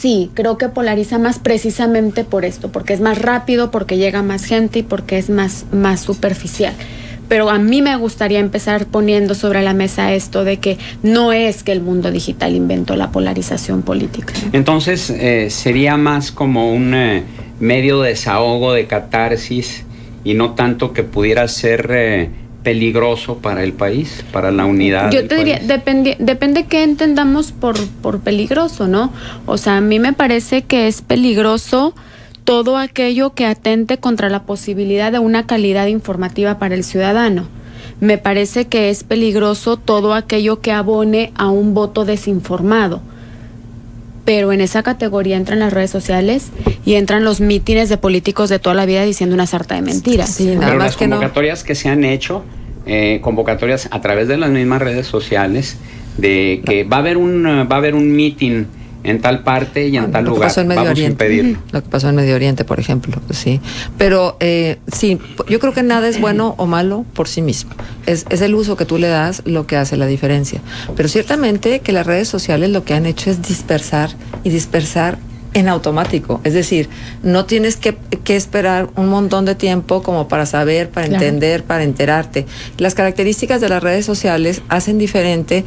sí, creo que polariza más precisamente por esto, porque es más rápido, porque llega más gente y porque es más superficial. Pero a mí me gustaría empezar poniendo sobre la mesa esto de que no es que el mundo digital inventó la polarización política, ¿no? Entonces, sería más como un medio de desahogo, de catarsis, y no tanto que pudiera ser peligroso para el país, para la unidad Yo del te diría, país. depende qué entendamos por peligroso, ¿no? O sea, a mí me parece que es peligroso todo aquello que atente contra la posibilidad de una calidad informativa para el ciudadano. Me parece que es peligroso todo aquello que abone a un voto desinformado. Pero en esa categoría entran las redes sociales y entran los mítines de políticos de toda la vida diciendo una sarta de mentiras. Sí, nada Pero más las que convocatorias que se han hecho, convocatorias a través de las mismas redes sociales, de que va a haber un meeting en tal parte y en tal lo que lugar, pasó en Medio vamos a Oriente. impedirlo. Lo que pasó en Medio Oriente, por ejemplo, sí. Pero sí, yo creo que nada es bueno o malo por sí mismo. Es el uso que tú le das lo que hace la diferencia. Pero ciertamente que las redes sociales lo que han hecho es dispersar en automático. Es decir, no tienes que esperar un montón de tiempo como para saber, para entender, para enterarte. Las características de las redes sociales hacen diferente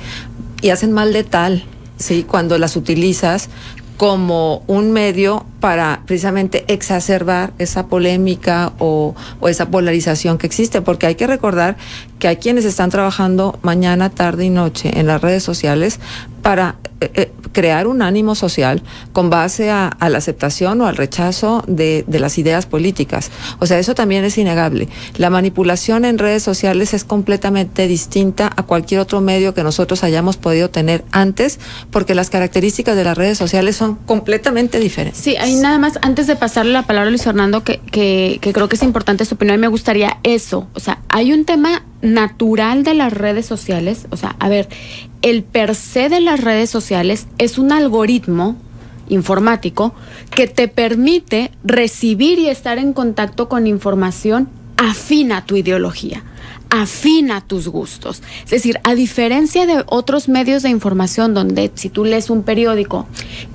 y hacen mal de tal, ¿sí? Cuando las utilizas como un medio para precisamente exacerbar esa polémica o esa polarización que existe, porque hay que recordar que hay quienes están trabajando mañana, tarde y noche en las redes sociales para crear un ánimo social con base a la aceptación o al rechazo de las ideas políticas. O sea, eso también es innegable. La manipulación en redes sociales es completamente distinta a cualquier otro medio que nosotros hayamos podido tener antes, porque las características de las redes sociales son completamente diferentes. Sí, ahí nada más, antes de pasarle la palabra a Luis Fernando, que creo que es importante su opinión, y me gustaría eso. O sea, hay un tema natural de las redes sociales. O sea, a ver, el per se de las redes sociales es un algoritmo informático que te permite recibir y estar en contacto con información afín a tu ideología, afín a tus gustos. Es decir, a diferencia de otros medios de información donde si tú lees un periódico,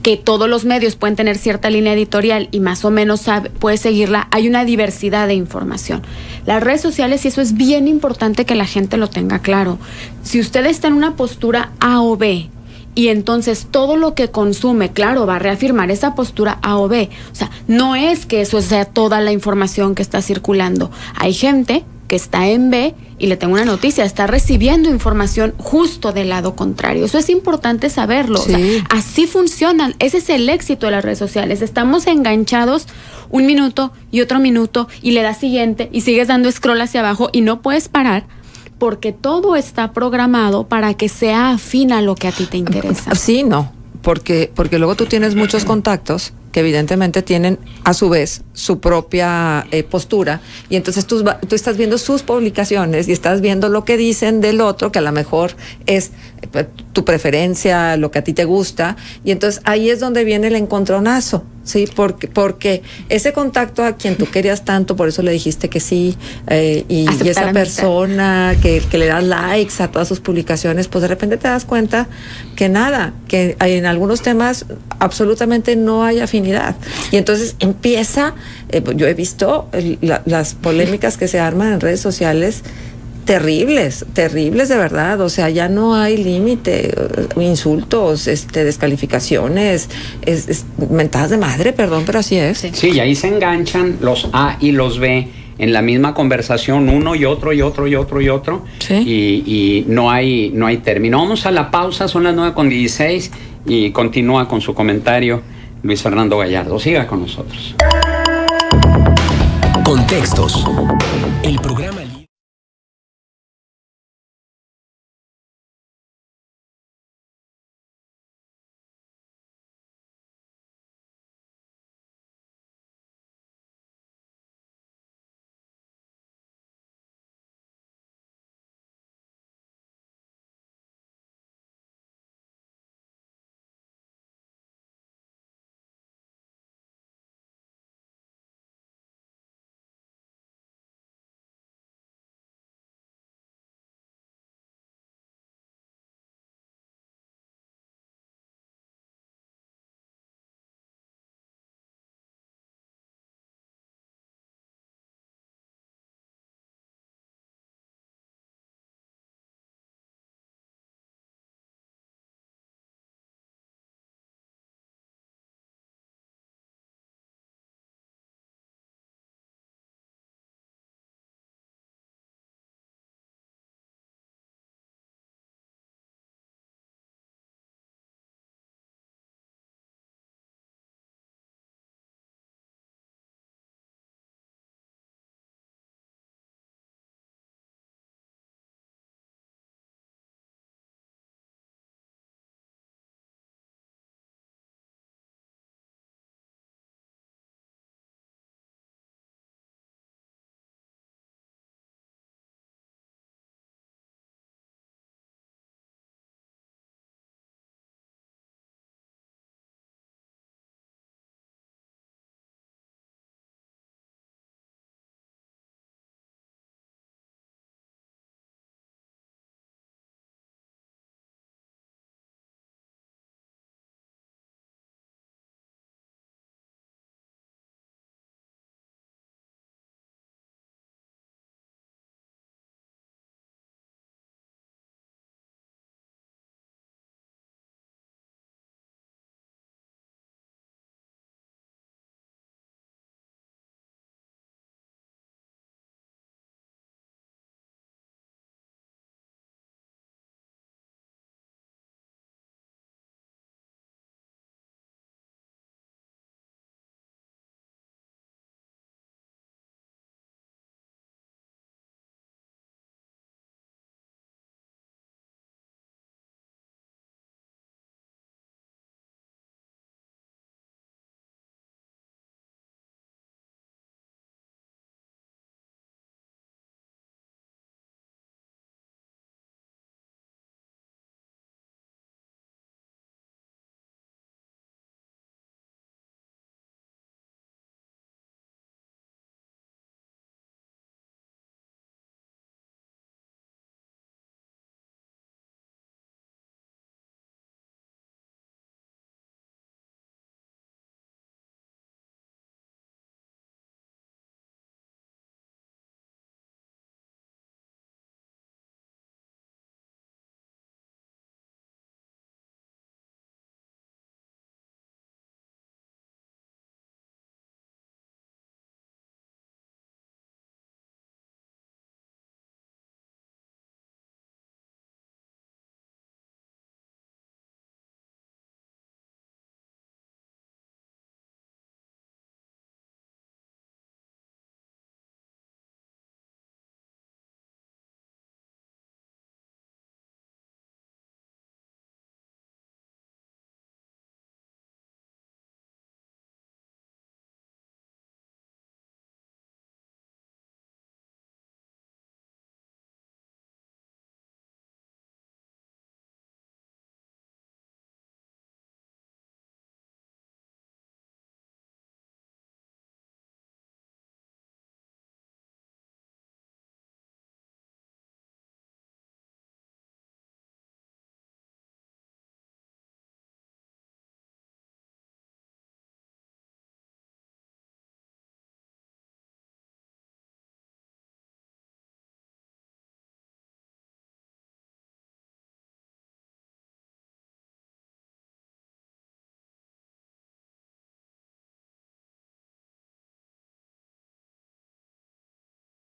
que todos los medios pueden tener cierta línea editorial y más o menos puedes seguirla, hay una diversidad de información. Las redes sociales, y eso es bien importante que la gente lo tenga claro, si usted está en una postura A o B, y entonces todo lo que consume, claro, va a reafirmar esa postura A o B. O sea, no es que eso sea toda la información que está circulando. Hay gente que está en B y le tengo una noticia, está recibiendo información justo del lado contrario. Eso es importante saberlo. Sí. O sea, así funcionan. Ese es el éxito de las redes sociales. Estamos enganchados un minuto y otro minuto y le das siguiente y sigues dando scroll hacia abajo y no puedes parar, porque todo está programado para que sea afín a lo que a ti te interesa. Sí, no, porque luego tú tienes muchos contactos que evidentemente tienen a su vez su propia postura, y entonces tú estás viendo sus publicaciones y estás viendo lo que dicen del otro, que a lo mejor es tu preferencia, lo que a ti te gusta, y entonces ahí es donde viene el encontronazo, ¿sí? Porque ese contacto a quien tú querías tanto, por eso le dijiste que sí, y esa persona que le das likes a todas sus publicaciones, pues de repente te das cuenta que nada, que en algunos temas absolutamente no hay afinidad. Y entonces empieza, yo he visto las polémicas que se arman en redes sociales, terribles de verdad. O sea, ya no hay límite, insultos, descalificaciones, mentadas de madre, perdón, pero así es. Sí, y ahí se enganchan los A y los B en la misma conversación, uno y otro y otro y otro y otro. Sí. Y no hay término. Vamos a la pausa, son las 9:16 y continúa con su comentario Luis Fernando Gallardo. Siga con nosotros. Contextos. El programa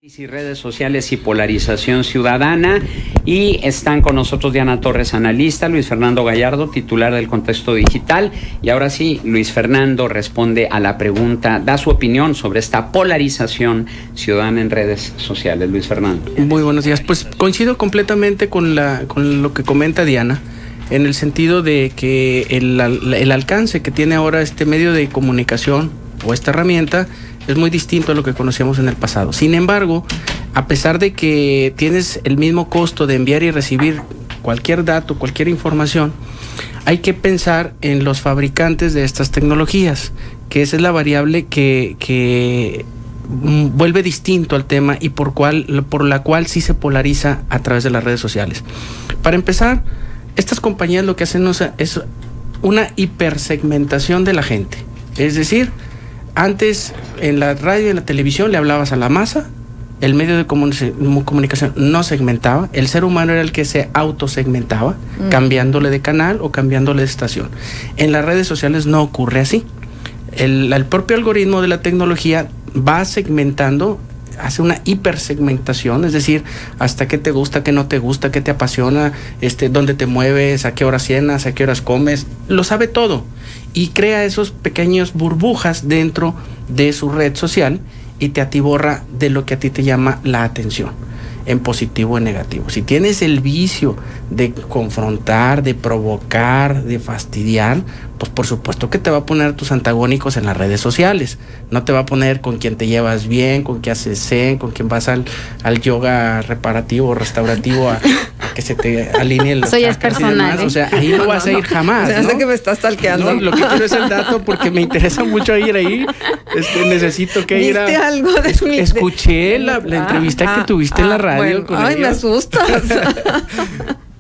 Y redes sociales y polarización ciudadana, y están con nosotros Diana Torres, analista, Luis Fernando Gallardo, titular del Contexto Digital, y ahora sí, Luis Fernando responde a la pregunta, da su opinión sobre esta polarización ciudadana en redes sociales. Luis Fernando. Muy buenos días, pues coincido completamente con lo que comenta Diana, en el sentido de que el alcance que tiene ahora este medio de comunicación o esta herramienta es muy distinto a lo que conocíamos en el pasado. Sin embargo, a pesar de que tienes el mismo costo de enviar y recibir cualquier dato, cualquier información, hay que pensar en los fabricantes de estas tecnologías, que esa es la variable que vuelve distinto al tema y por la cual sí se polariza a través de las redes sociales. Para empezar, estas compañías lo que hacen es una hipersegmentación de la gente. Es decir, antes en la radio y en la televisión le hablabas a la masa, el medio de comunicación no segmentaba, el ser humano era el que se autosegmentaba, cambiándole de canal o cambiándole de estación. En las redes sociales no ocurre así. El propio algoritmo de la tecnología va segmentando, hace una hipersegmentación, es decir, hasta qué te gusta, qué no te gusta, qué te apasiona, dónde te mueves, a qué horas cenas, a qué horas comes, lo sabe todo. Y crea esos pequeños burbujas dentro de su red social y te atiborra de lo que a ti te llama la atención, en positivo o en negativo. Si tienes el vicio de confrontar, de provocar, de fastidiar, pues por supuesto que te va a poner tus antagónicos en las redes sociales. No te va a poner con quien te llevas bien, con quien haces zen, con quien vas al yoga reparativo, restaurativo, a que se te alineen los Eso ya es personal, O sea, ahí no vas a ir jamás, Se hace ¿no? que me estás stalkeando. No, lo que quiero es el dato porque me interesa mucho ir ahí. Necesito que ir a... ¿Viste algo de mi... Escuché la entrevista que tuviste en la radio con Ay, ellos. me asustas.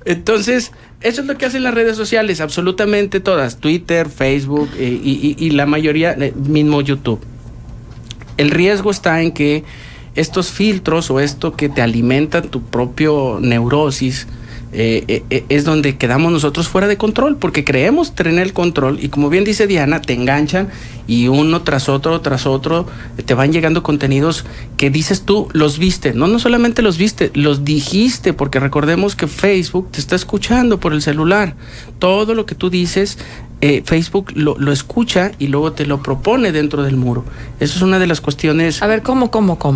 Entonces, eso es lo que hacen las redes sociales, absolutamente todas, Twitter, Facebook y la mayoría, mismo YouTube. El riesgo está en que estos filtros o esto que te alimenta tu propio neurosis, es donde quedamos nosotros fuera de control, porque creemos tener el control y como bien dice Diana, te enganchan y uno tras otro te van llegando contenidos que dices tú, los viste, no solamente los viste, los dijiste, porque recordemos que Facebook te está escuchando por el celular, todo lo que tú dices, Facebook lo escucha y luego te lo propone dentro del muro. Eso es una de las cuestiones. A ver, ¿cómo?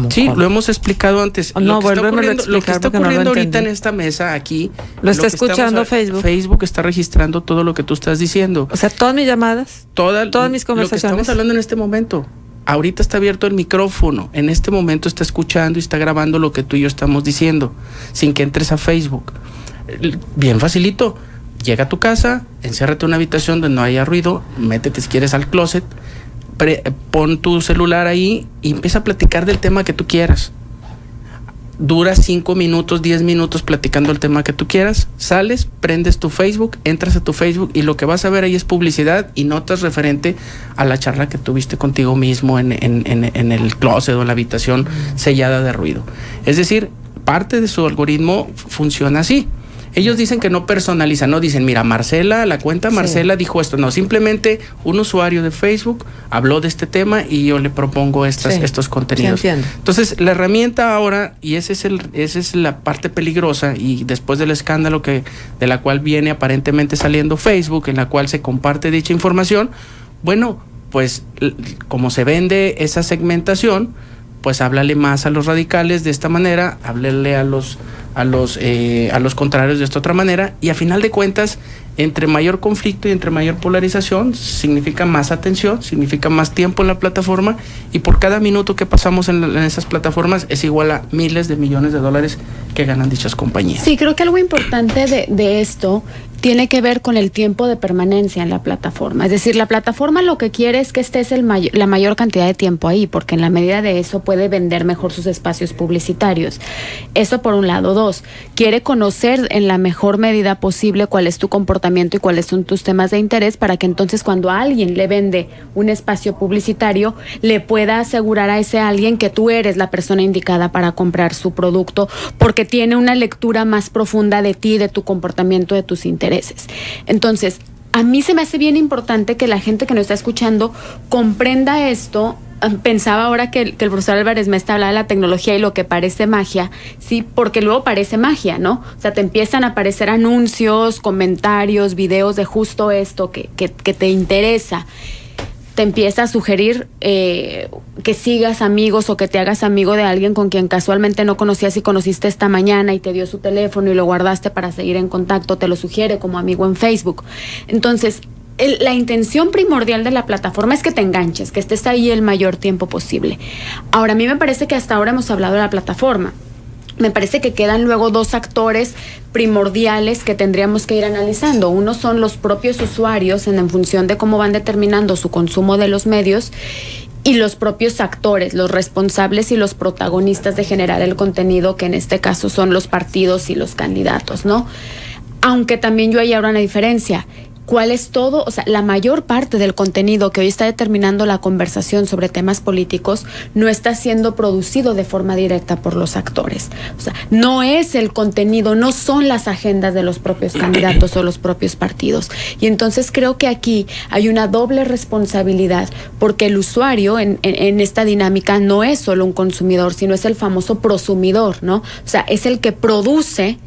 Sí, lo hemos explicado antes. No, vuélvemelo a explicar. Lo que está porque no ocurriendo lo ahorita entendí. en esta mesa aquí. Lo está escuchando Facebook. Facebook está registrando todo lo que tú estás diciendo. O sea, todas mis llamadas, todas mis conversaciones. Lo que estamos hablando en este momento. Ahorita está abierto el micrófono. En este momento está escuchando y está grabando lo que tú y yo estamos diciendo, sin que entres a Facebook. Bien facilito. Llega a tu casa, enciérrate en una habitación donde no haya ruido, métete si quieres al closet, pon tu celular ahí y empieza a platicar del tema que tú quieras. Dura 5 minutos, 10 minutos platicando el tema que tú quieras, sales, prendes tu Facebook, entras a tu Facebook y lo que vas a ver ahí es publicidad y notas referente a la charla que tuviste contigo mismo en el closet o en la habitación sellada de ruido. Es decir, parte de su algoritmo funciona así. Ellos dicen que no personalizan, no dicen, mira, Marcela, la cuenta Marcela dijo esto. No, simplemente un usuario de Facebook habló de este tema y yo le propongo estos contenidos. Sí, entiendo. Entonces, la herramienta ahora, y esa es la parte peligrosa, y después del escándalo de la cual viene aparentemente saliendo Facebook, en la cual se comparte dicha información, bueno, pues como se vende esa segmentación, pues háblale más a los radicales de esta manera, háblale a los contrarios de esta otra manera, y a final de cuentas, entre mayor conflicto y entre mayor polarización, significa más atención, significa más tiempo en la plataforma, y por cada minuto que pasamos en esas plataformas es igual a miles de millones de dólares que ganan dichas compañías. Sí, creo que algo importante de esto tiene que ver con el tiempo de permanencia en la plataforma. Es decir, la plataforma lo que quiere es que estés la mayor cantidad de tiempo ahí, porque en la medida de eso puede vender mejor sus espacios publicitarios. Eso por un lado. 2, quiere conocer en la mejor medida posible cuál es tu comportamiento y cuáles son tus temas de interés, para que entonces cuando a alguien le vende un espacio publicitario, le pueda asegurar a ese alguien que tú eres la persona indicada para comprar su producto, porque tiene una lectura más profunda de ti, de tu comportamiento, de tus intereses. Entonces, a mí se me hace bien importante que la gente que nos está escuchando comprenda esto pensaba ahora que el profesor Álvarez Mesta hablaba de la tecnología y lo que parece magia, sí, porque luego parece magia, ¿no? O sea, te empiezan a aparecer anuncios, comentarios, videos de justo esto que te interesa. Te empieza a sugerir que sigas amigos o que te hagas amigo de alguien con quien casualmente no conocías y conociste esta mañana y te dio su teléfono y lo guardaste para seguir en contacto, te lo sugiere como amigo en Facebook. Entonces, la intención primordial de la plataforma es que te enganches, que estés ahí el mayor tiempo posible. Ahora, a mí me parece que hasta ahora hemos hablado de la plataforma. Me parece que quedan luego dos actores primordiales que tendríamos que ir analizando. Uno son los propios usuarios en función de cómo van determinando su consumo de los medios, y los propios actores, los responsables y los protagonistas de generar el contenido, que en este caso son los partidos y los candidatos, ¿no? Aunque también yo ahí habrá una diferencia. ¿Cuál es todo? O sea, la mayor parte del contenido que hoy está determinando la conversación sobre temas políticos no está siendo producido de forma directa por los actores. O sea, no es el contenido, no son las agendas de los propios candidatos o los propios partidos. Y entonces creo que aquí hay una doble responsabilidad, porque el usuario en esta dinámica no es solo un consumidor, sino es el famoso prosumidor, ¿no? O sea, es el que produce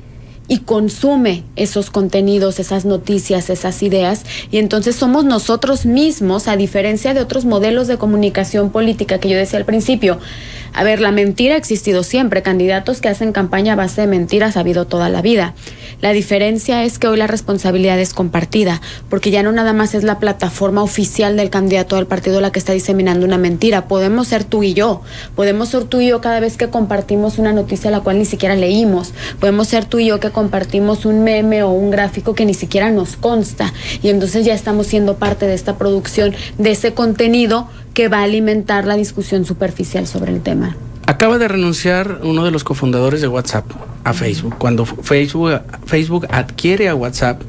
y consume esos contenidos, esas noticias, esas ideas, y entonces somos nosotros mismos, a diferencia de otros modelos de comunicación política que yo decía al principio. A ver, la mentira ha existido siempre, candidatos que hacen campaña a base de mentiras ha habido toda la vida. La diferencia es que hoy la responsabilidad es compartida, porque ya no nada más es la plataforma oficial del candidato del partido la que está diseminando una mentira. Podemos ser tú y yo cada vez que compartimos una noticia la cual ni siquiera leímos. Podemos ser tú y yo que compartimos un meme o un gráfico que ni siquiera nos consta, y entonces ya estamos siendo parte de esta producción, de ese contenido que va a alimentar la discusión superficial sobre el tema. Acaba de renunciar uno de los cofundadores de WhatsApp a Facebook. Cuando Facebook adquiere a WhatsApp,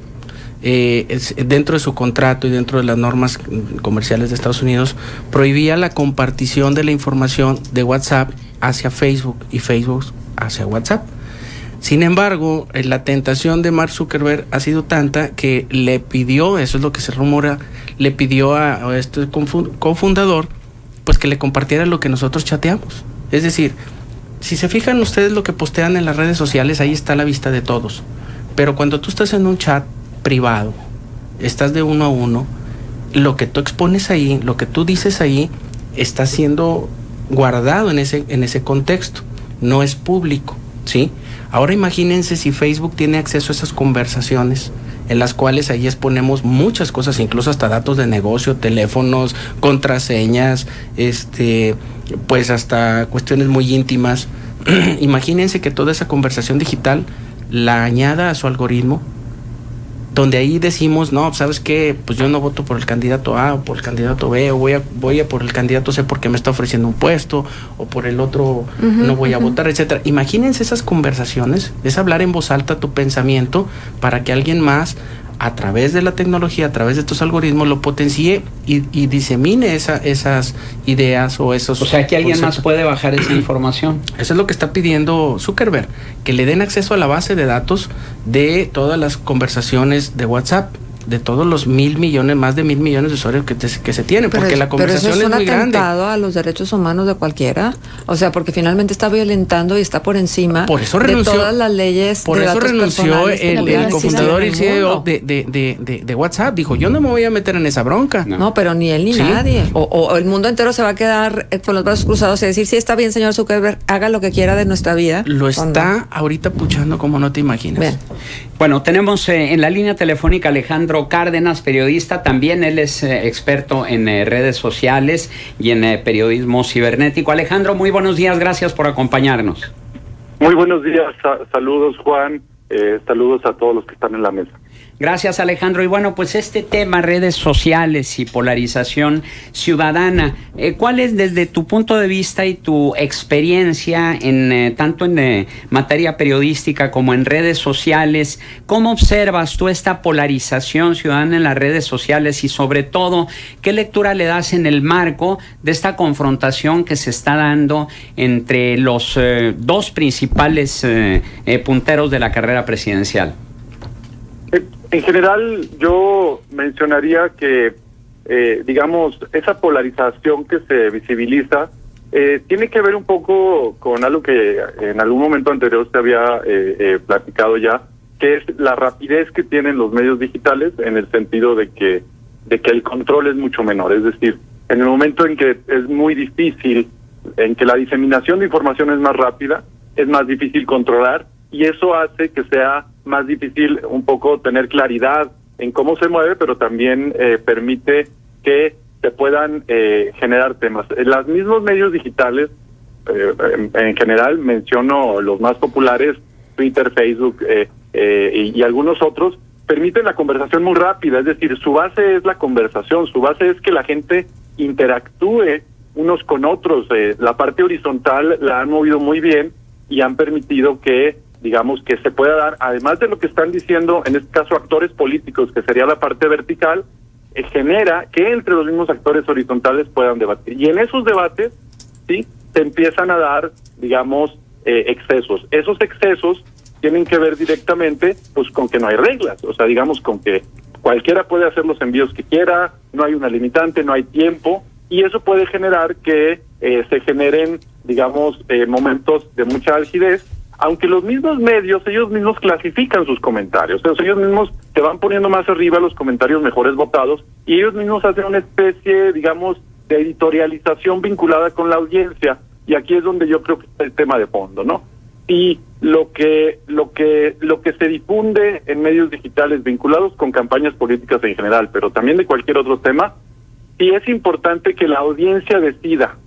dentro de su contrato y dentro de las normas comerciales de Estados Unidos, prohibía la compartición de la información de WhatsApp hacia Facebook y Facebook hacia WhatsApp. Sin embargo, la tentación de Mark Zuckerberg ha sido tanta que le pidió, eso es lo que se rumora, le pidió a este cofundador pues que le compartiera lo que nosotros chateamos. Es decir, si se fijan ustedes lo que postean en las redes sociales, ahí está a la vista de todos. Pero cuando tú estás en un chat privado, estás de uno a uno, lo que tú expones ahí, lo que tú dices ahí, está siendo guardado en ese contexto, no es público, ¿sí? Ahora imagínense si Facebook tiene acceso a esas conversaciones en las cuales ahí exponemos muchas cosas, incluso hasta datos de negocio, teléfonos, contraseñas, pues hasta cuestiones muy íntimas. Imagínense que toda esa conversación digital la añada a su algoritmo, donde ahí decimos, no, ¿sabes qué? Pues yo no voto por el candidato A o por el candidato B, o voy a por el candidato C porque me está ofreciendo un puesto, o por el otro no voy a votar, etcétera. Imagínense esas conversaciones, es hablar en voz alta tu pensamiento para que alguien más, a través de la tecnología, a través de estos algoritmos, lo potencie y disemine esas ideas o esos... O sea, que alguien más puede bajar esa información. Eso es lo que está pidiendo Zuckerberg, que le den acceso a la base de datos de todas las conversaciones de WhatsApp, de todos los más de 1,000 millones de usuarios que se tienen, porque la conversación es muy grande. Pero eso es un atentado a los derechos humanos de cualquiera, o sea, porque finalmente está violentando y está por encima de todas las leyes. Por eso renunció el cofundador y el CEO de WhatsApp. Dijo, yo no me voy a meter en esa bronca. No, pero ni él ni nadie. O el mundo entero se va a quedar con los brazos cruzados y decir, sí, está bien, señor Zuckerberg, haga lo que quiera de nuestra vida. Lo está ahorita puchando como no te imaginas. Bien. Bueno, tenemos en la línea telefónica Alejandro Cárdenas, periodista. También él es experto en redes sociales y en periodismo cibernético. Alejandro, muy buenos días, gracias por acompañarnos. Muy buenos días, saludos Juan, saludos a todos los que están en la mesa. Gracias, Alejandro. Y bueno, pues este tema, redes sociales y polarización ciudadana, ¿cuál es desde tu punto de vista y tu experiencia tanto en materia periodística como en redes sociales? ¿Cómo observas tú esta polarización ciudadana en las redes sociales y sobre todo, qué lectura le das en el marco de esta confrontación que se está dando entre los dos principales punteros de la carrera presidencial? En general, yo mencionaría que digamos, esa polarización que se visibiliza tiene que ver un poco con algo que en algún momento anterior se había platicado ya, que es la rapidez que tienen los medios digitales, en el sentido de que el control es mucho menor. Es decir, en el momento en que es muy difícil, en que la diseminación de información es más rápida, es más difícil controlar, y eso hace que sea más difícil un poco tener claridad en cómo se mueve, pero también permite que se puedan generar temas. Los mismos medios digitales, en general, menciono los más populares, Twitter, Facebook y algunos otros, permiten la conversación muy rápida. Es decir, su base es la conversación, su base es que la gente interactúe unos con otros. La parte horizontal la han movido muy bien y han permitido que, digamos, que se pueda dar, además de lo que están diciendo, en este caso actores políticos, que sería la parte vertical, genera que entre los mismos actores horizontales puedan debatir. Y en esos debates, sí, se empiezan a dar, digamos, excesos. Esos excesos tienen que ver directamente, pues, con que no hay reglas. O sea, digamos, con que cualquiera puede hacer los envíos que quiera, no hay una limitante, no hay tiempo, y eso puede generar que se generen, digamos, momentos de mucha algidez, aunque los mismos medios, ellos mismos clasifican sus comentarios. Entonces, ellos mismos te van poniendo más arriba los comentarios mejores votados, y ellos mismos hacen una especie, digamos, de editorialización vinculada con la audiencia, y aquí es donde yo creo que está el tema de fondo, ¿no? Y lo que se difunde en medios digitales vinculados con campañas políticas en general, pero también de cualquier otro tema, sí es importante que la audiencia decida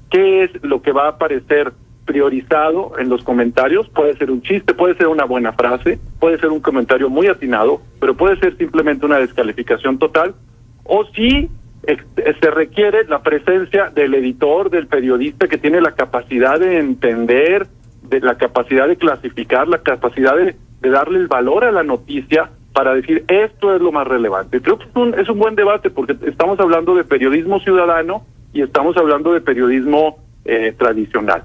qué es lo que va a aparecer priorizado en los comentarios. Puede ser un chiste, puede ser una buena frase, puede ser un comentario muy atinado, pero puede ser simplemente una descalificación total, o si se requiere la presencia del editor, del periodista, que tiene la capacidad de entender, de la capacidad de clasificar, la capacidad de darle el valor a la noticia para decir esto es lo más relevante. Creo que es un buen debate, porque estamos hablando de periodismo ciudadano y estamos hablando de periodismo tradicional.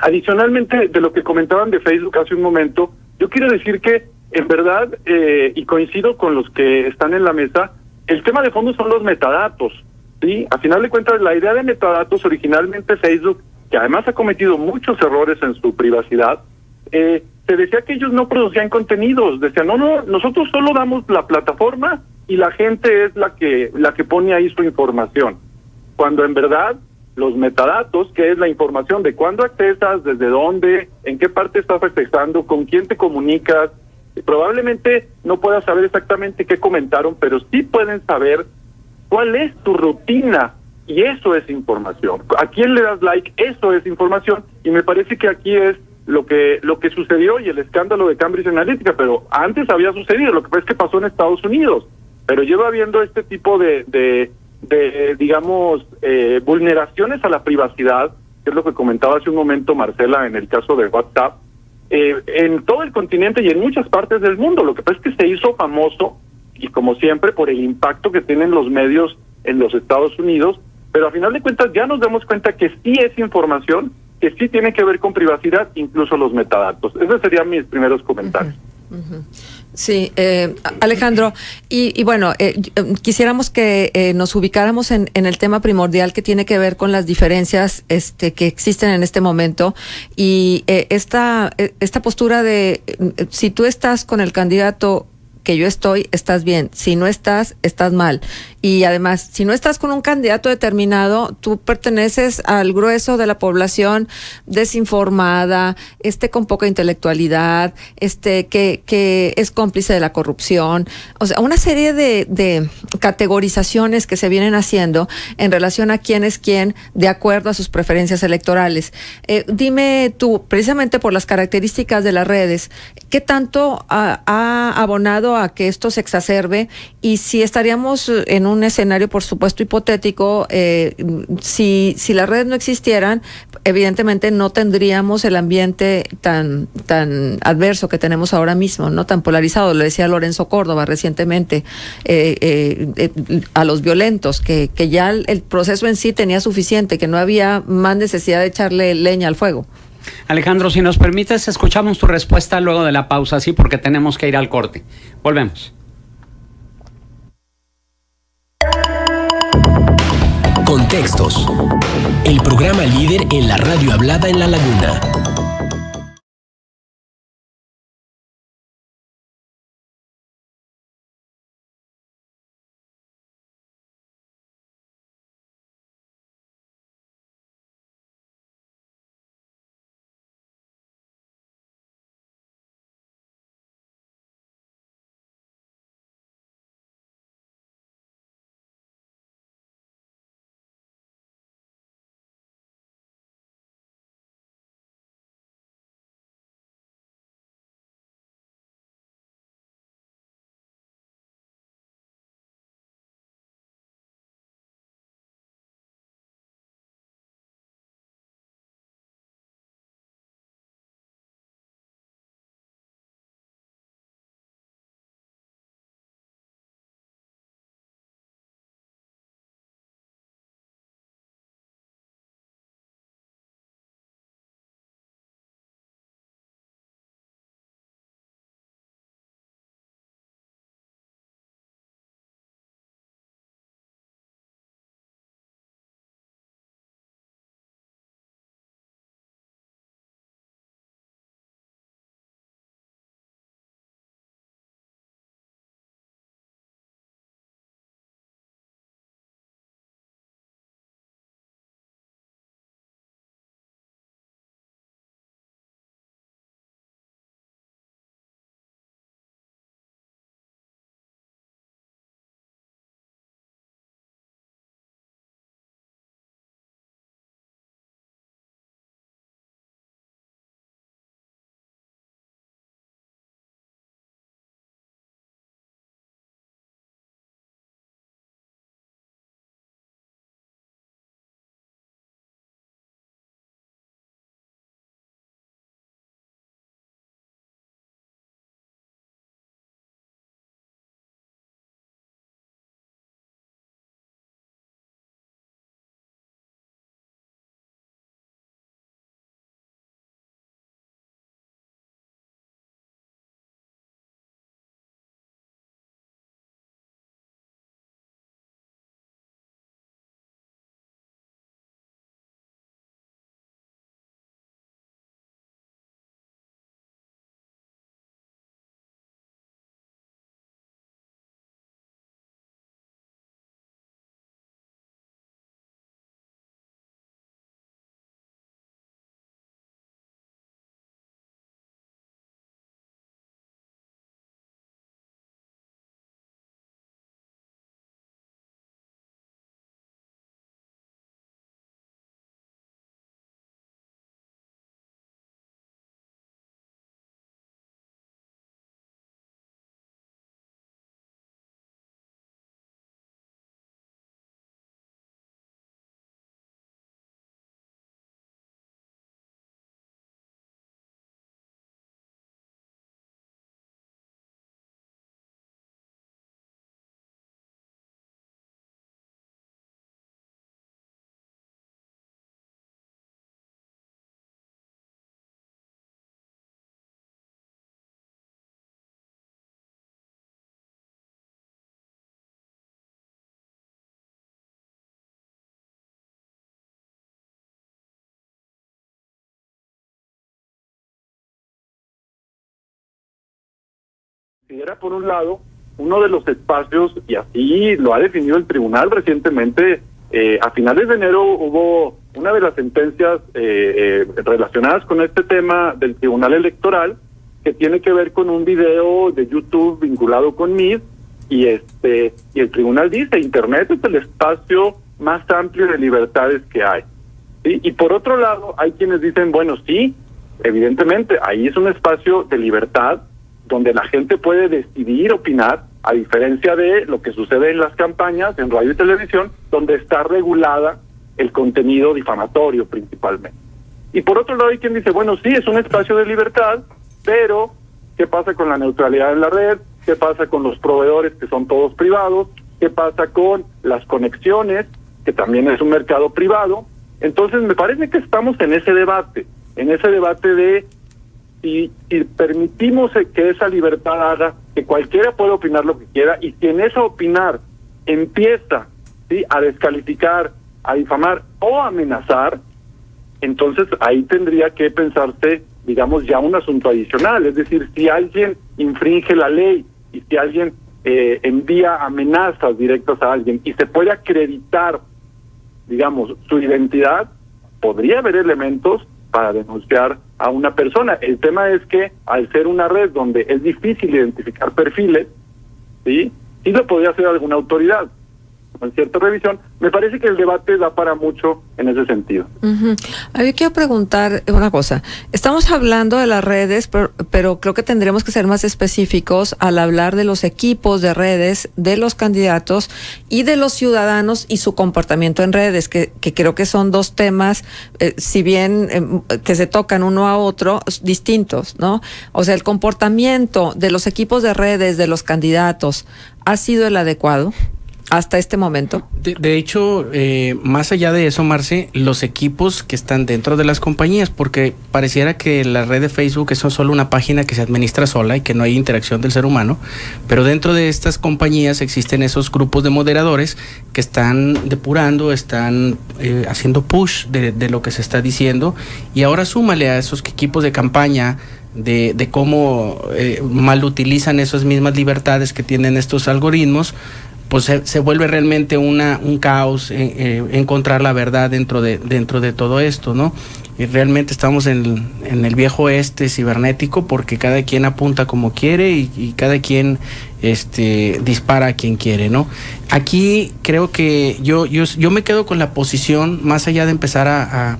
Adicionalmente, de lo que comentaban de Facebook hace un momento, yo quiero decir que, en verdad, y coincido con los que están en la mesa, el tema de fondo son los metadatos, ¿sí? A final de cuentas, la idea de metadatos, originalmente Facebook, que además ha cometido muchos errores en su privacidad, se decía que ellos no producían contenidos. Decían, no, nosotros solo damos la plataforma y la gente es la que pone ahí su información. Cuando en verdad los metadatos, que es la información de cuándo accesas, desde dónde, en qué parte estás accesando, con quién te comunicas, probablemente no puedas saber exactamente qué comentaron, pero sí pueden saber cuál es tu rutina, y eso es información. ¿A quién le das like? Eso es información, y me parece que aquí es lo que sucedió, y el escándalo de Cambridge Analytica, pero antes había sucedido. Lo que pasa es que pasó en Estados Unidos, pero lleva habiendo este tipo de digamos, vulneraciones a la privacidad, que es lo que comentaba hace un momento Marcela en el caso de WhatsApp, en todo el continente y en muchas partes del mundo. Lo que pasa es que se hizo famoso, y como siempre, por el impacto que tienen los medios en los Estados Unidos, pero a final de cuentas ya nos damos cuenta que sí es información, que sí tiene que ver con privacidad, incluso los metadatos. Esos serían mis primeros comentarios. Sí, Alejandro, y bueno, quisiéramos que nos ubicáramos en el tema primordial que tiene que ver con las diferencias que existen en este momento, y esta postura de si tú estás con el candidato que yo estoy, estás bien. Si no estás, estás mal. Y además, si no estás con un candidato determinado, tú perteneces al grueso de la población desinformada, con poca intelectualidad, que es cómplice de la corrupción. O sea, una serie de categorizaciones que se vienen haciendo en relación a quién es quién de acuerdo a sus preferencias electorales. Dime tú, precisamente por las características de las redes, ¿qué tanto ha abonado a que esto se exacerbe? Y si estaríamos en un escenario, por supuesto, hipotético, si las redes no existieran, evidentemente no tendríamos el ambiente tan adverso que tenemos ahora mismo, no tan polarizado. Lo decía Lorenzo Córdoba recientemente, a los violentos, que ya el proceso en sí tenía suficiente, que no había más necesidad de echarle leña al fuego. Alejandro, si nos permites, escuchamos tu respuesta luego de la pausa, sí, porque tenemos que ir al corte. Volvemos. Contextos. El programa líder en la radio hablada en La Laguna. Era, por un lado, uno de los espacios, y así lo ha definido el tribunal recientemente. A finales de enero hubo una de las sentencias relacionadas con este tema del Tribunal Electoral, que tiene que ver con un video de YouTube vinculado con MIS, y el tribunal dice: Internet es el espacio más amplio de libertades que hay. ¿Sí? Y por otro lado, hay quienes dicen, bueno, sí, evidentemente, ahí es un espacio de libertad donde la gente puede decidir opinar, a diferencia de lo que sucede en las campañas, en radio y televisión, donde está regulada el contenido difamatorio principalmente. Y por otro lado hay quien dice, bueno, sí, es un espacio de libertad, pero ¿qué pasa con la neutralidad en la red? ¿Qué pasa con los proveedores, que son todos privados? ¿Qué pasa con las conexiones, que también es un mercado privado? Entonces me parece que estamos en ese debate de si permitimos que esa libertad haga que cualquiera pueda opinar lo que quiera, y si en esa opinar empieza, ¿sí?, a descalificar a difamar o amenazar, entonces ahí tendría que pensarse, digamos, ya un asunto adicional. Es decir, si alguien infringe la ley y si alguien envía amenazas directas a alguien y se puede acreditar, digamos, su identidad, podría haber elementos para denunciar a una persona. El tema es que al ser una red donde es difícil identificar perfiles, sí lo podría hacer alguna autoridad con cierta revisión. Me parece que el debate da para mucho en ese sentido. Yo quiero preguntar una cosa. Estamos hablando de las redes, pero creo que tendremos que ser más específicos al hablar de los equipos de redes, de los candidatos y de los ciudadanos y su comportamiento en redes, que creo que son dos temas, si bien que se tocan uno a otro, distintos, ¿no? O sea, el comportamiento de los equipos de redes, de los candidatos, ¿ha sido el adecuado hasta este momento? De hecho, más allá de eso, Marce, los equipos que están dentro de las compañías, porque pareciera que la red de Facebook es solo una página que se administra sola y que no hay interacción del ser humano, pero dentro de estas compañías existen esos grupos de moderadores que están depurando, están haciendo push de lo que se está diciendo, y ahora súmale a esos equipos de campaña de cómo mal utilizan esas mismas libertades que tienen estos algoritmos, pues se vuelve realmente un caos encontrar la verdad dentro de todo esto, ¿no? Y realmente estamos en el viejo oeste cibernético, porque cada quien apunta como quiere y cada quien dispara a quien quiere, ¿no? Aquí creo que yo me quedo con la posición, más allá de empezar a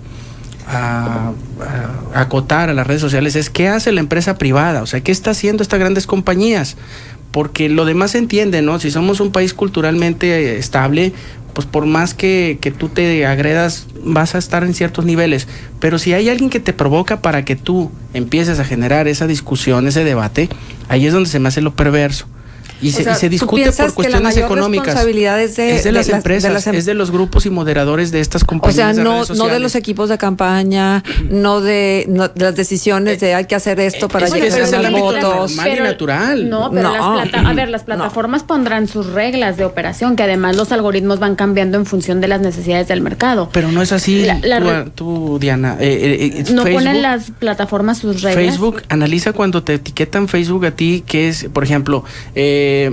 acotar a las redes sociales, es qué hace la empresa privada, o sea, qué está haciendo estas grandes compañías, porque lo demás se entiende, ¿no? Si somos un país culturalmente estable, pues por más que tú te agredas, vas a estar en ciertos niveles, pero si hay alguien que te provoca para que tú empieces a generar esa discusión, ese debate, ahí es donde se me hace lo perverso. Y se discute por cuestiones económicas. Es de las empresas, es de los grupos y moderadores de estas compañías. O sea, no de los equipos de campaña, no de las decisiones de hay que hacer esto para llegar a los votos. Normal y natural. No, pero las plataformas pondrán sus reglas de operación, que además los algoritmos van cambiando en función de las necesidades del mercado. Pero no es así, tú Diana. No Facebook, ponen las plataformas sus reglas. Facebook analiza cuando te etiquetan Facebook a ti, que es, por ejemplo,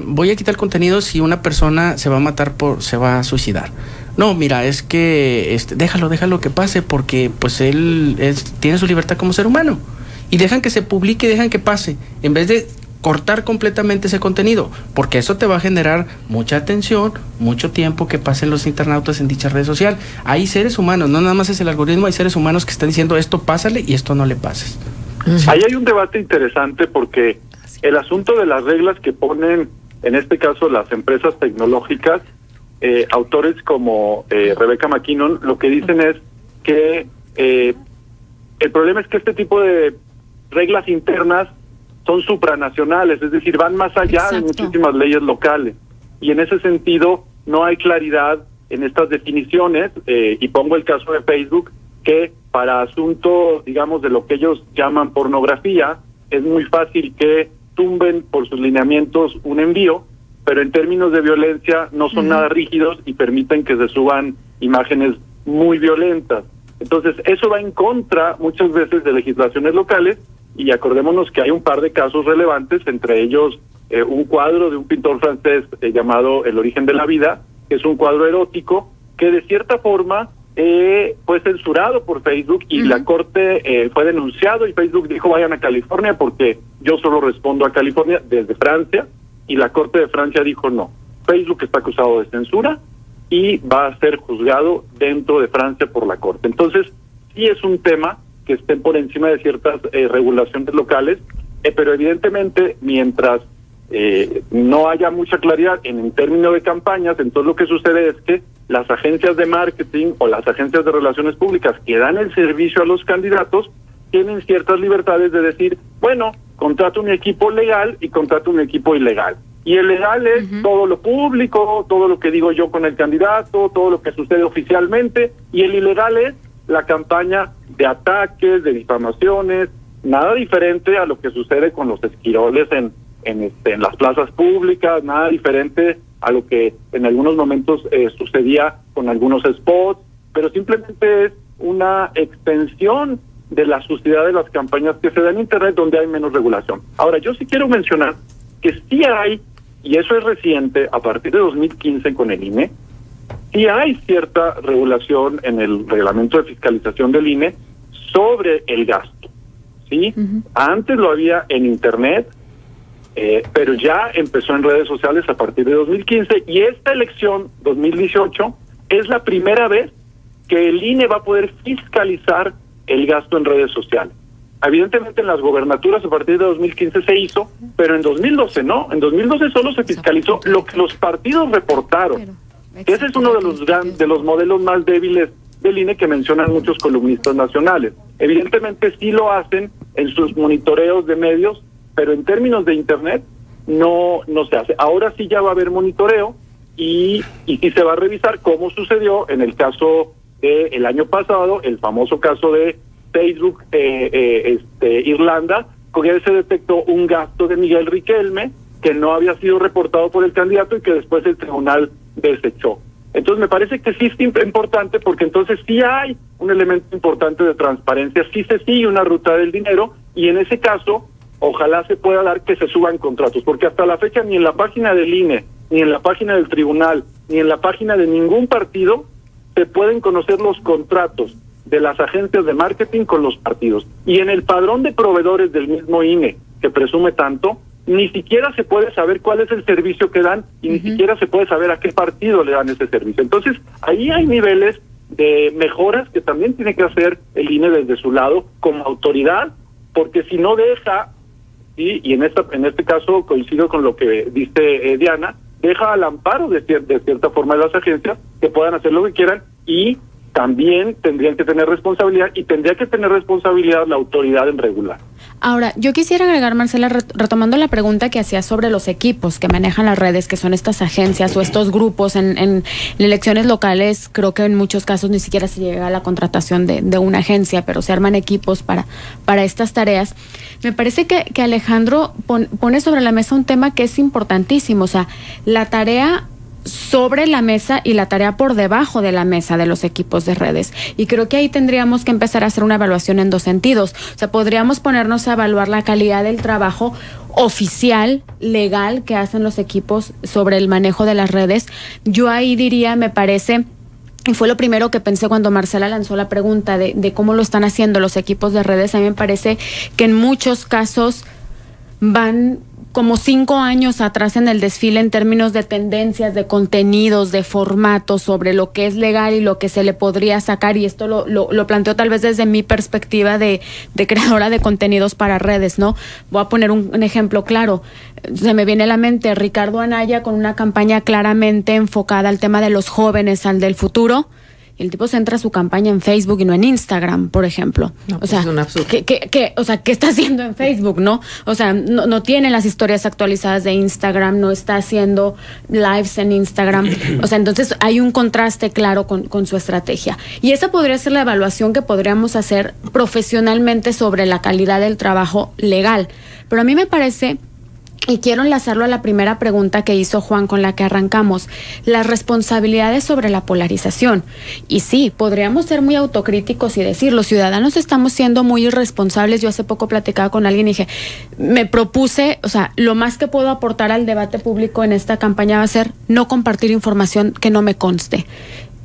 voy a quitar contenido si una persona se va a matar se va a suicidar. No, mira, es que déjalo que pase, porque pues él tiene su libertad como ser humano. Y dejan que se publique, dejan que pase, en vez de cortar completamente ese contenido, porque eso te va a generar mucha atención, mucho tiempo que pasen los internautas en dicha red social. Hay seres humanos, no nada más es el algoritmo, hay seres humanos que están diciendo esto pásale y esto no le pases. Ahí hay un debate interesante, porque el asunto de las reglas que ponen, en este caso las empresas tecnológicas, autores como Rebecca McKinnon, lo que dicen es que el problema es que este tipo de reglas internas son supranacionales, es decir, van más allá de muchísimas leyes locales, y en ese sentido no hay claridad en estas definiciones, y pongo el caso de Facebook, que para asuntos, digamos, de lo que ellos llaman pornografía, es muy fácil que tumben por sus lineamientos un envío, pero en términos de violencia no son nada rígidos y permiten que se suban imágenes muy violentas. Entonces, eso va en contra muchas veces de legislaciones locales, y acordémonos que hay un par de casos relevantes, entre ellos un cuadro de un pintor francés llamado El origen de la vida, que es un cuadro erótico que de cierta forma fue censurado por Facebook, y la corte fue denunciado, y Facebook dijo vayan a California porque yo solo respondo a California desde Francia, y la corte de Francia dijo no, Facebook está acusado de censura y va a ser juzgado dentro de Francia por la corte. Entonces sí es un tema que estén por encima de ciertas regulaciones locales, pero evidentemente mientras no haya mucha claridad en términos de campañas, entonces lo que sucede es que las agencias de marketing o las agencias de relaciones públicas que dan el servicio a los candidatos tienen ciertas libertades de decir, bueno, contrato un equipo legal y contrato un equipo ilegal. Y el legal es todo lo público, todo lo que digo yo con el candidato, todo lo que sucede oficialmente, y el ilegal es la campaña de ataques, de difamaciones, nada diferente a lo que sucede con los esquiroles en las plazas públicas, nada diferente a lo que en algunos momentos sucedía con algunos spots, pero simplemente es una extensión de la suciedad de las campañas que se dan en Internet donde hay menos regulación. Ahora, yo sí quiero mencionar que sí hay, y eso es reciente, a partir de 2015 con el INE, sí hay cierta regulación en el reglamento de fiscalización del INE sobre el gasto, ¿sí? Uh-huh. Antes lo había en Internet, pero ya empezó en redes sociales a partir de 2015, y esta elección 2018 es la primera vez que el INE va a poder fiscalizar el gasto en redes sociales. Evidentemente en las gobernaturas a partir de 2015 se hizo, pero en 2012 no. En 2012 solo se fiscalizó lo que los partidos reportaron. Ese es uno de los modelos más débiles del INE que mencionan muchos columnistas nacionales. Evidentemente sí lo hacen en sus monitoreos de medios, pero en términos de Internet no se hace. Ahora sí ya va a haber monitoreo y sí se va a revisar cómo sucedió en el caso del año pasado, el famoso caso de Facebook Irlanda, porque se detectó un gasto de Miguel Riquelme que no había sido reportado por el candidato y que después el tribunal desechó. Entonces me parece que sí es importante, porque entonces sí hay un elemento importante de transparencia, sí se sigue una ruta del dinero, y en ese caso ojalá se pueda dar que se suban contratos, porque hasta la fecha ni en la página del INE, ni en la página del tribunal, ni en la página de ningún partido se pueden conocer los contratos de las agencias de marketing con los partidos. Y en el padrón de proveedores del mismo INE, que presume tanto, ni siquiera se puede saber cuál es el servicio que dan, y ni siquiera se puede saber a qué partido le dan ese servicio. Entonces, ahí hay niveles de mejoras que también tiene que hacer el INE desde su lado como autoridad, porque si no deja, y en este caso coincido con lo que dice Diana, deja al amparo de cierta forma de las agencias que puedan hacer lo que quieran, y también tendrían que tener responsabilidad, y tendría que tener responsabilidad la autoridad en regular. Ahora, yo quisiera agregar, Marcela, retomando la pregunta que hacía sobre los equipos que manejan las redes, que son estas agencias o estos grupos en elecciones locales. Creo que en muchos casos ni siquiera se llega a la contratación de una agencia, pero se arman equipos para estas tareas. Me parece que Alejandro pone sobre la mesa un tema que es importantísimo, o sea, la tarea sobre la mesa y la tarea por debajo de la mesa de los equipos de redes. Y creo que ahí tendríamos que empezar a hacer una evaluación en dos sentidos. O sea, podríamos ponernos a evaluar la calidad del trabajo oficial, legal, que hacen los equipos sobre el manejo de las redes. Yo ahí diría, me parece, y fue lo primero que pensé cuando Marcela lanzó la pregunta de cómo lo están haciendo los equipos de redes, a mí me parece que en muchos casos van como 5 años atrás en el desfile en términos de tendencias, de contenidos, de formatos, sobre lo que es legal y lo que se le podría sacar, y esto lo planteo tal vez desde mi perspectiva de creadora de contenidos para redes, ¿no? Voy a poner un ejemplo claro. Se me viene a la mente Ricardo Anaya con una campaña claramente enfocada al tema de los jóvenes, al del futuro. El tipo centra su campaña en Facebook y no en Instagram, por ejemplo. No, o sea, es un absurdo. ¿Qué está haciendo en Facebook, no? O sea, no tiene las historias actualizadas de Instagram, no está haciendo lives en Instagram. O sea, entonces hay un contraste claro con su estrategia. Y esa podría ser la evaluación que podríamos hacer profesionalmente sobre la calidad del trabajo legal. Pero a mí me parece, y quiero enlazarlo a la primera pregunta que hizo Juan con la que arrancamos, las responsabilidades sobre la polarización. Y sí, podríamos ser muy autocríticos y decir, los ciudadanos estamos siendo muy irresponsables. Yo hace poco platicaba con alguien y dije, me propuse, o sea, lo más que puedo aportar al debate público en esta campaña va a ser no compartir información que no me conste.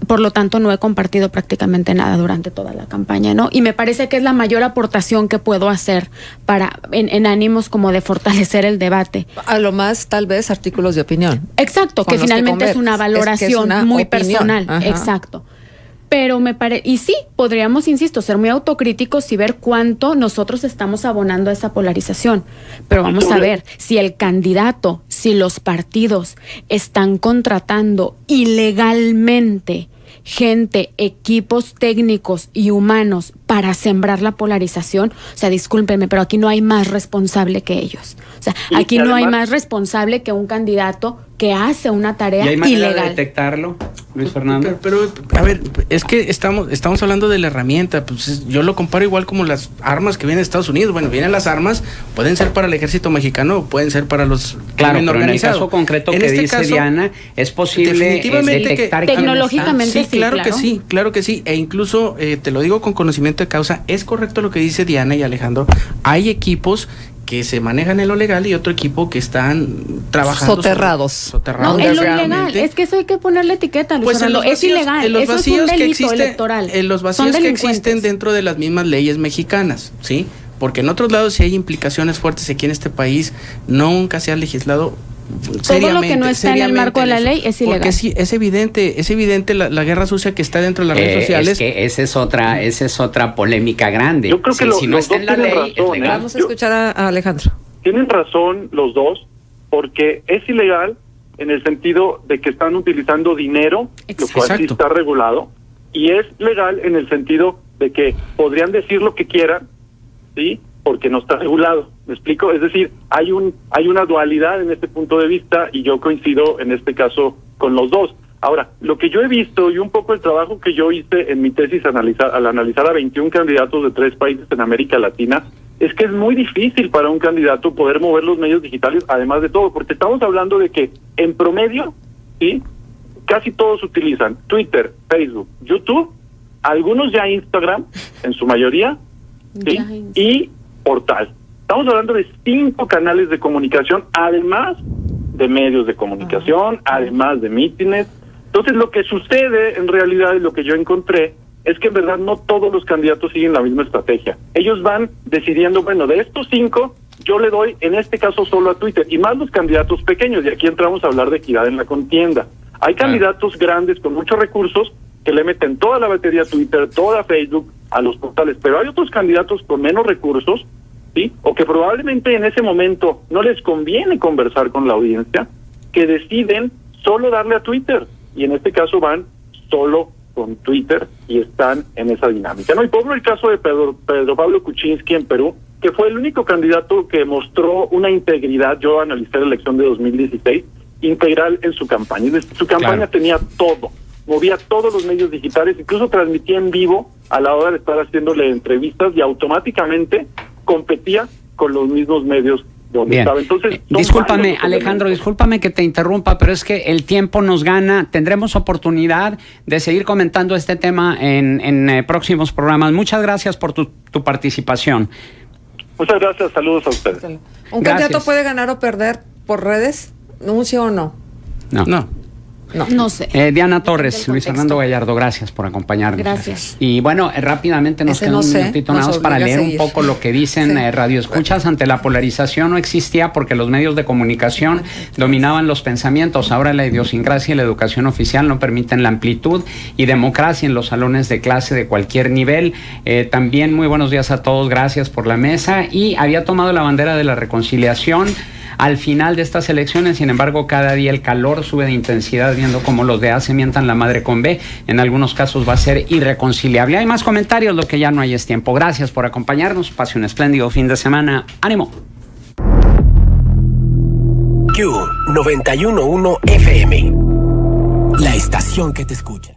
Por lo tanto, no he compartido prácticamente nada durante toda la campaña, ¿no? Y me parece que es la mayor aportación que puedo hacer en ánimos como de fortalecer el debate. A lo más, tal vez, artículos de opinión. Exacto, que finalmente es una valoración muy opinión. Personal. Ajá. Exacto. Pero y sí, podríamos, insisto, ser muy autocríticos y ver cuánto nosotros estamos abonando a esa polarización. Pero vamos a ver, si el candidato, si los partidos están contratando ilegalmente gente, equipos técnicos y humanos para sembrar la polarización. O sea, discúlpenme, pero aquí no hay más responsable que ellos. O sea, y aquí además, no hay más responsable que un candidato que hace una tarea ¿Y hay manera ilegal. de detectarlo, Luis Fernando? Pero, a ver, es que estamos hablando de la herramienta. Pues yo lo comparo igual como las armas que vienen de Estados Unidos. Bueno, vienen las armas, pueden ser para el ejército mexicano o pueden ser para los Claro, crimen pero organizado. en el caso concreto En que este dice caso, Diana, es posible definitivamente detectar... Tecnológicamente sí, claro que sí. E incluso, te lo digo con conocimiento de causa, es correcto lo que dice Diana y Alejandro. Hay equipos que se manejan en lo legal y otro equipo que están trabajando soterrados. No, es lo realmente. ilegal. Es que eso hay que ponerle etiqueta, Luis Pues Fernando. Es ilegal. En los Eso es vacíos un que delito existen, electoral. en los Son vacíos que delincuentes. existen dentro de las mismas leyes mexicanas, ¿sí? Porque en otros lados sí hay implicaciones fuertes. Aquí en este país nunca se ha legislado Todo lo que no está en el marco de la ley es ilegal. Porque sí, es evidente la guerra sucia que está dentro de las redes sociales. Es que esa es otra polémica grande. Yo creo que si no los está en dos la tienen ley, es razón, legal. Vamos a escuchar a Alejandro. Tienen razón los dos, porque es ilegal en el sentido de que están utilizando dinero, lo cual sí Exacto. está regulado, y es legal en el sentido de que podrían decir lo que quieran, ¿sí? Porque no está regulado. ¿Me explico? Es decir, hay una dualidad en este punto de vista y yo coincido en este caso con los dos. Ahora, lo que yo he visto y un poco el trabajo que yo hice en mi tesis al analizar a 21 candidatos de 3 países en América Latina, es que es muy difícil para un candidato poder mover los medios digitales, además de todo, porque estamos hablando de que en promedio, ¿sí?, casi todos utilizan Twitter, Facebook, YouTube, algunos ya Instagram, en su mayoría, ¿sí?, y portal. Estamos hablando de 5 canales de comunicación, además de medios de comunicación, además de mítines. Entonces, lo que sucede en realidad, y lo que yo encontré, es que en verdad no todos los candidatos siguen la misma estrategia. Ellos van decidiendo, bueno, de estos 5, yo le doy, en este caso, solo a Twitter, y más los candidatos pequeños, y aquí entramos a hablar de equidad en la contienda. Hay candidatos grandes con muchos recursos que le meten toda la batería a Twitter, toda Facebook, a los portales, pero hay otros candidatos con menos recursos, ¿sí?, o que probablemente en ese momento no les conviene conversar con la audiencia, que deciden solo darle a Twitter, y en este caso van solo con Twitter y están en esa dinámica, ¿no? Y pongo el caso de Pedro Pablo Kuczynski en Perú, que fue el único candidato que mostró una integridad. Yo analicé la elección de 2016, integral en su campaña. Su campaña tenía todo, movía todos los medios digitales, incluso transmitía en vivo a la hora de estar haciéndole entrevistas y automáticamente competía con los mismos medios donde estaba. Entonces, discúlpame, Alejandro, discúlpame que te interrumpa, pero es que el tiempo nos gana. Tendremos oportunidad de seguir comentando este tema en próximos programas. Muchas gracias por tu participación. Muchas gracias, saludos a ustedes. ¿Un candidato puede ganar o perder por redes? ¿Un sí o no? No. No sé. Diana Torres, Luis Fernando Gallardo, gracias por acompañarnos. Gracias. Y bueno, rápidamente nos queda un minutito nada más para leer un poco lo que dicen radioescuchas. Ante la polarización no existía porque los medios de comunicación dominaban los pensamientos. Ahora la idiosincrasia y la educación oficial no permiten la amplitud y democracia en los salones de clase de cualquier nivel. También muy buenos días a todos, gracias por la mesa. Y había tomado la bandera de la reconciliación al final de estas elecciones. Sin embargo, cada día el calor sube de intensidad, viendo cómo los de A se mientan la madre con B. En algunos casos va a ser irreconciliable. Hay más comentarios, lo que ya no hay es tiempo. Gracias por acompañarnos. Pase un espléndido fin de semana. ¡Ánimo! Q 91.1 FM. La estación que te escucha.